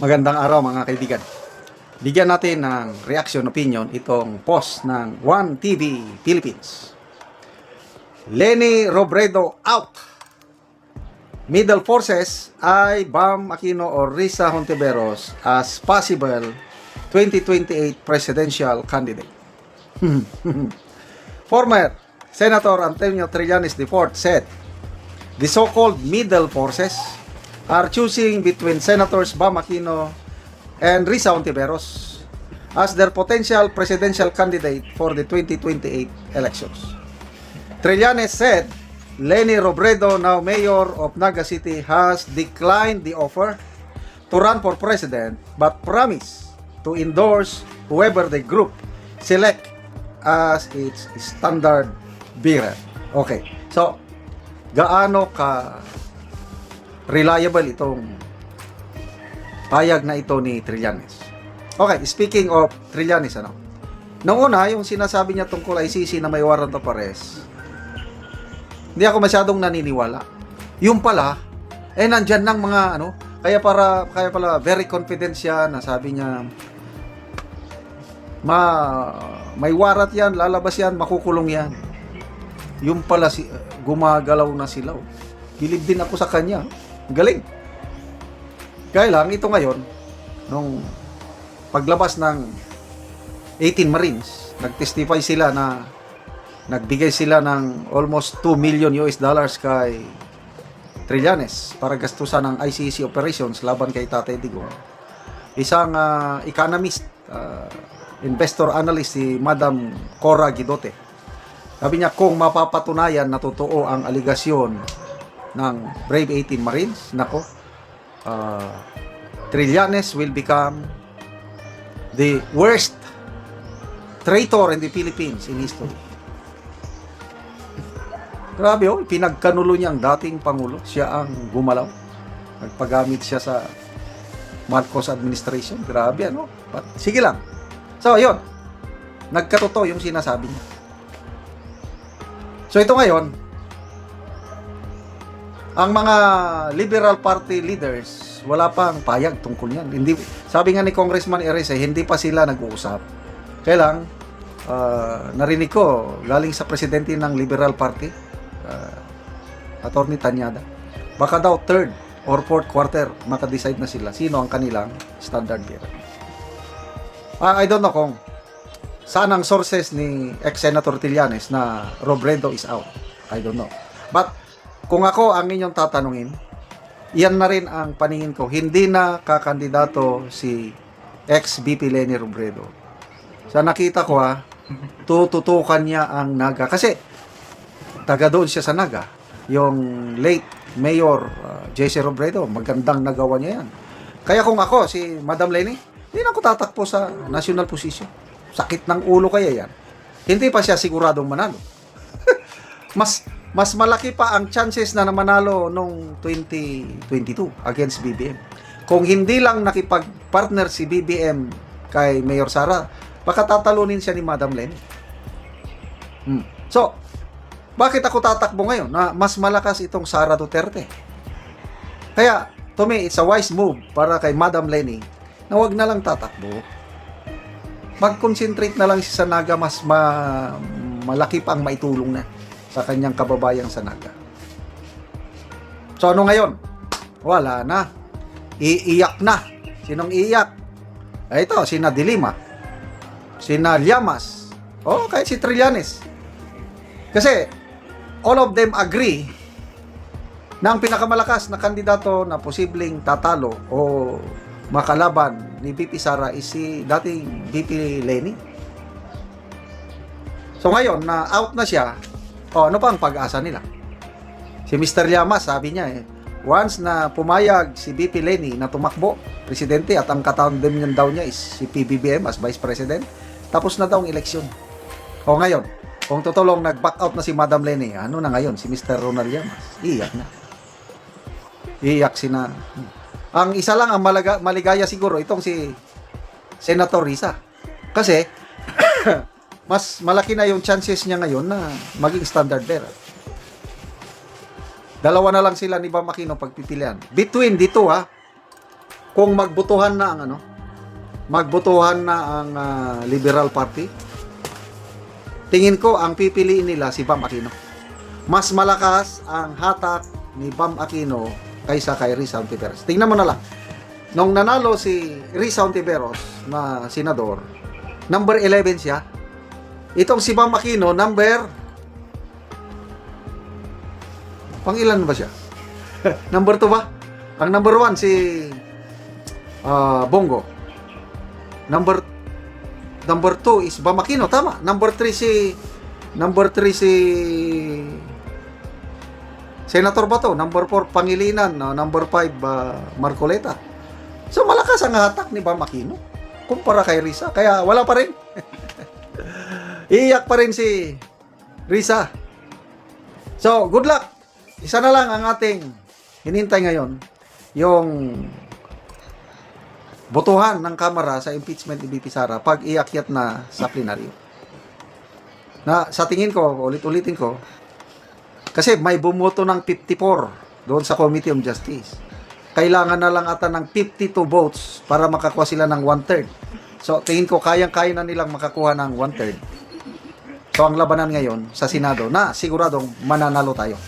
Magandang araw mga kaibigan. Bigyan natin ng reaction opinion itong post ng One TV Philippines. Leni Robredo out. Middle forces ay Bam Aquino or Risa Hontiveros as possible 2028 presidential candidate. Former Senator Antonio Trillanes IV said the so-called middle forces are choosing between Senators Bam Aquino and Risa Hontiveros as their potential presidential candidate for the 2028 elections. Trillanes said Leni Robredo, now mayor of Naga City, has declined the offer to run for president but promised to endorse whoever the group select as its standard bearer. Okay, so gaano ka reliable itong payag na ito ni Trillanes? Okay, speaking of Trillanes, nung una, yung sinasabi niya tungkol ICC na may warrant of arrest, hindi ako masyadong naniniwala. Yung pala, nandyan ng mga kaya pala very confident siya na sabi niya, may warrant yan, lalabas yan, makukulong yan. Yung pala, gumagalaw na sila. Bilib din ako sa kanya. Galing. Kaya lang, ito ngayon, nung paglabas ng 18 Marines, nag-testify sila na nagbigay sila ng almost 2 million US dollars kay Trillanes para gastusan ng ICC operations laban kay Tatay Digong. Isang economist, investor analyst si Madam Cora Guidote. Sabi niya, kung mapapatunayan na totoo ang aligasyon ng Brave 18 Marines, nako, Trillanes will become the worst traitor in the Philippines in history. Grabe, pinagkanulo niya ang dating Pangulo. Siya ang gumalaw. Nagpagamit siya sa Marcos administration. Grabe, But, sige lang. So, yun. Nagkatotoo yung sinasabi niya. So, ito ngayon, ang mga Liberal Party leaders, wala pang payag tungkol yan. Hindi, sabi nga ni Congressman Erez, hindi pa sila nag-uusap. Kaya lang, narinig ko, galing sa presidente ng Liberal Party, Attorney Tanyada, baka daw third or fourth quarter, makadecide na sila sino ang kanilang standard bearer. I don't know kung saan ang sources ni ex-Senator Trillanes na Robredo is out. I don't know. But, kung ako ang inyong tatanungin, yan na rin ang paningin ko. Hindi na kakandidato si ex-VP Leni Robredo. Sa nakita ko tututukan niya ang Naga. Kasi, taga doon siya sa Naga. Yung late Mayor J.C. Robredo, magandang nagawa niya yan. Kaya kung ako, si Madam Leni, hindi na ako tatakpo sa national position. Sakit ng ulo kaya yan. Hindi pa siya siguradong manalo. Mas malaki pa ang chances na manalo nung 2022 against BBM. Kung hindi lang nakipag-partner si BBM kay Mayor Sara, baka tatalunin siya ni Madam Leni. So, bakit ako tatakbo ngayon na mas malakas itong Sara Duterte? Kaya, to me, it's a wise move para kay Madam Leni na wag na lang tatakbo. Mag-concentrate na lang siya sa Naga, mas malaki pa ang maitulong na sa kanyang kababayang sa Naga. So ano ngayon? Wala na. Iiyak na. Sinong iiyak? Ito, sina Dilima, sina Llamas, kahit si Trillanes. Kasi all of them agree na ang pinakamalakas na kandidato na posibleng tatalo o makalaban ni VP Sara is si dating VP Leni. So ngayon na out na siya, ano pa ang pag-asa nila? Si Mr. Llamas, sabi niya once na pumayag si VP Leni na tumakbo, presidente, at ang katandem niyan daw niya is si PBBM as vice president, tapos na daw ang eleksyon. Ngayon, kung tutulong nag-back out na si Madam Leni, ano na ngayon? Si Mr. Ronald Llamas, iyak na. Iyak sina. Ang isa lang ang maligaya siguro, itong si Senator Risa. Kasi, mas malaki na yung chances niya ngayon na maging standard bearer. Dalawa na lang sila ni Bam Aquino pagpipilian. Between dito kung magbotohan na ang Liberal Party, tingin ko ang pipiliin nila si Bam Aquino. Mas malakas ang hatak ni Bam Aquino kaysa kay Risa Hontiveros. Tingnan mo na lang. Nung nanalo si Risa Hontiveros na senador, number 11 siya. Itong si Bam Aquino, pangilan ba siya? Number 2 ba? Ang number 1 si Bongo. Number 2 is Bam Aquino, tama. Number 3 si Senator Bato. Number 4 Pangilinan, number 5 Marcoleta. So malakas ang hatak ni Bam Aquino kumpara kay Risa. Kaya wala pa rin. Iiyak pa rin si Risa. So, good luck. Isa na lang ang ating hinintay ngayon, yung botohan ng Kamara sa impeachment ni BP Sara pag iakyat na sa plenaryo. Na sa tingin ko, ulit-ulitin ko, kasi may bumoto ng 54 doon sa Committee on Justice. Kailangan na lang ata ng 52 votes para makakuha sila ng 1/3. So, tingin ko, kayang-kaya na nilang makakuha ng 1/3. So, ang labanan ngayon sa Senado na siguradong mananalo tayo.